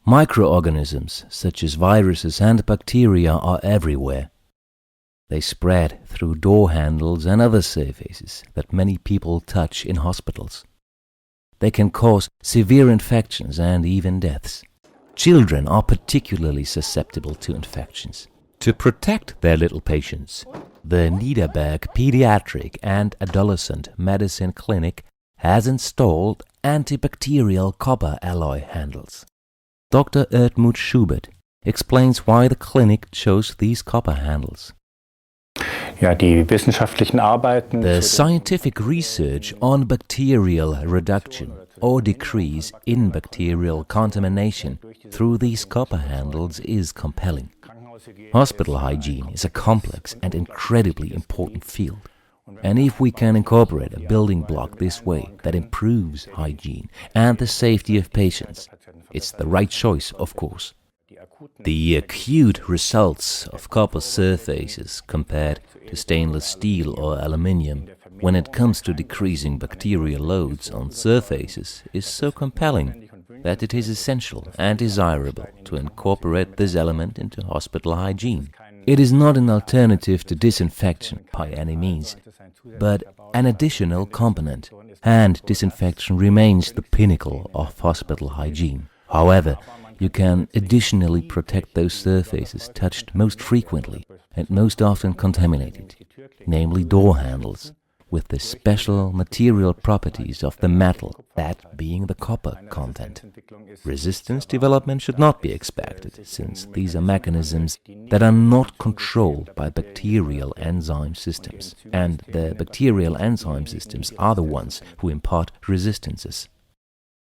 Microorganisms, such as viruses and bacteria, are everywhere. They spread through door handles and other surfaces that many people touch in hospitals. They can cause severe infections and even deaths. Children are particularly susceptible to infections. To protect their little patients, the Niederberg Pediatric and Adolescent Medicine Clinic has installed antibacterial copper alloy handles. Dr. Erdmut Schubert explains why the clinic chose these copper handles. The scientific research on bacterial reduction or decrease in bacterial contamination through these copper handles is compelling. Hospital hygiene is a complex and incredibly important field. And if we can incorporate a building block this way that improves hygiene and the safety of patients, it's the right choice, of course. The acute results of copper surfaces compared to stainless steel or aluminium when it comes to decreasing bacterial loads on surfaces is so compelling that it is essential and desirable to incorporate this element into hospital hygiene. It is not an alternative to disinfection by any means, but an additional component. Hand disinfection remains the pinnacle of hospital hygiene. However, you can additionally protect those surfaces touched most frequently and most often contaminated, namely door handles, with the special material properties of the metal, that being the copper content. Resistance development should not be expected, since these are mechanisms that are not controlled by bacterial enzyme systems, and the bacterial enzyme systems are the ones who impart resistances.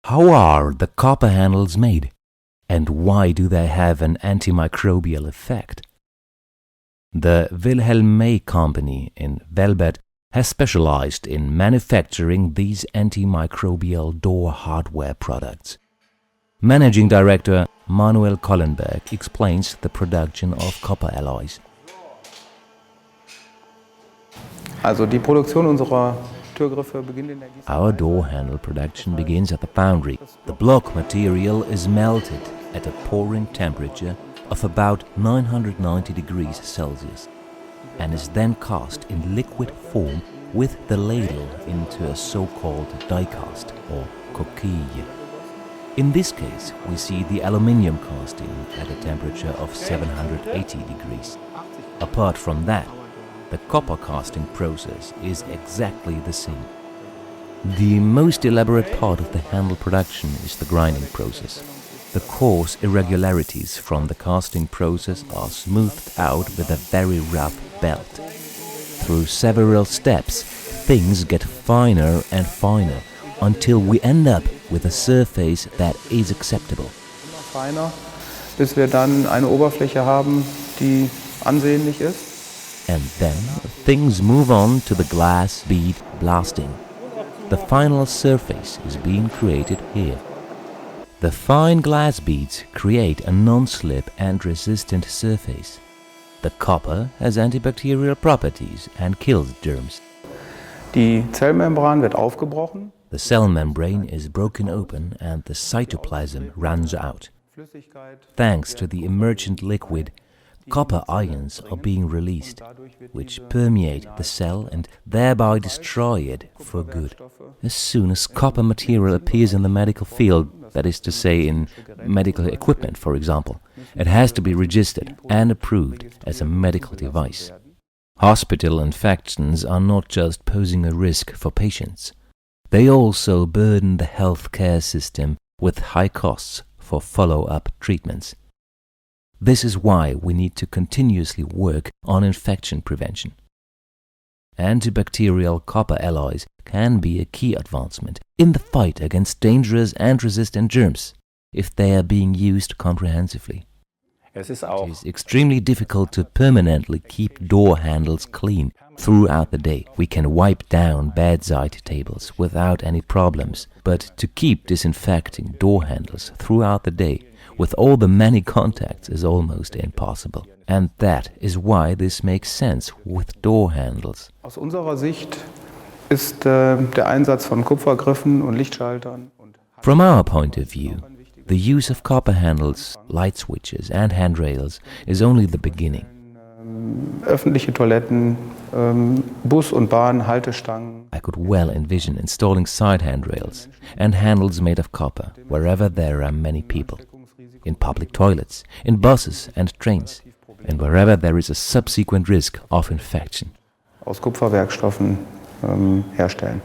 How are the copper handles made? And why do they have an antimicrobial effect? The Wilhelm May Company in Velbert has specialized in manufacturing these antimicrobial door hardware products. Managing Director Manuel Kollenberg explains the production of copper alloys. Our door handle production begins at the foundry. The block material is melted at a pouring temperature of about 990 degrees Celsius and is then cast in liquid form with the ladle into a so-called die-cast or coquille. In this case, we see the aluminium casting at a temperature of 780 degrees. Apart from that, the copper casting process is exactly the same. The most elaborate part of the handle production is the grinding process. The coarse irregularities from the casting process are smoothed out with a very rough belt. Through several steps, things get finer and finer until we end up with a surface that is acceptable. Feiner, bis wir dann eine Oberfläche haben, die ansehnlich ist. And then things move on to the glass bead blasting. The final surface is being created here. The fine glass beads create a non-slip and resistant surface. The copper has antibacterial properties and kills germs. Die Zellmembran wird aufgebrochen. The cell membrane is broken open and the cytoplasm runs out. Thanks to the emergent liquid, copper ions are being released, which permeate the cell and thereby destroy it for good. As soon as copper material appears in the medical field, that is to say in medical equipment, for example, it has to be registered and approved as a medical device. Hospital infections are not just posing a risk for patients. They also burden the healthcare system with high costs for follow-up treatments. This is why we need to continuously work on infection prevention. Antibacterial copper alloys can be a key advancement in the fight against dangerous and resistant germs if they are being used comprehensively. It is extremely difficult to permanently keep door handles clean throughout the day. We can wipe down bedside tables without any problems, but to keep disinfecting door handles throughout the day with all the many contacts is almost impossible. And that is why this makes sense with door handles. Aus unserer Sicht ist der Einsatz von Kupfergriffen und Lichtschaltern. From our point of view, The use of copper handles, light switches and handrails is only the beginning. Öffentliche Toiletten, Bus- und Bahn-Haltestangen. I could well envision installing side handrails and handles made of copper wherever there are many people, in public toilets, in buses and trains, and wherever there is a subsequent risk of infection. Aus Kupferwerkstoffen herstellen.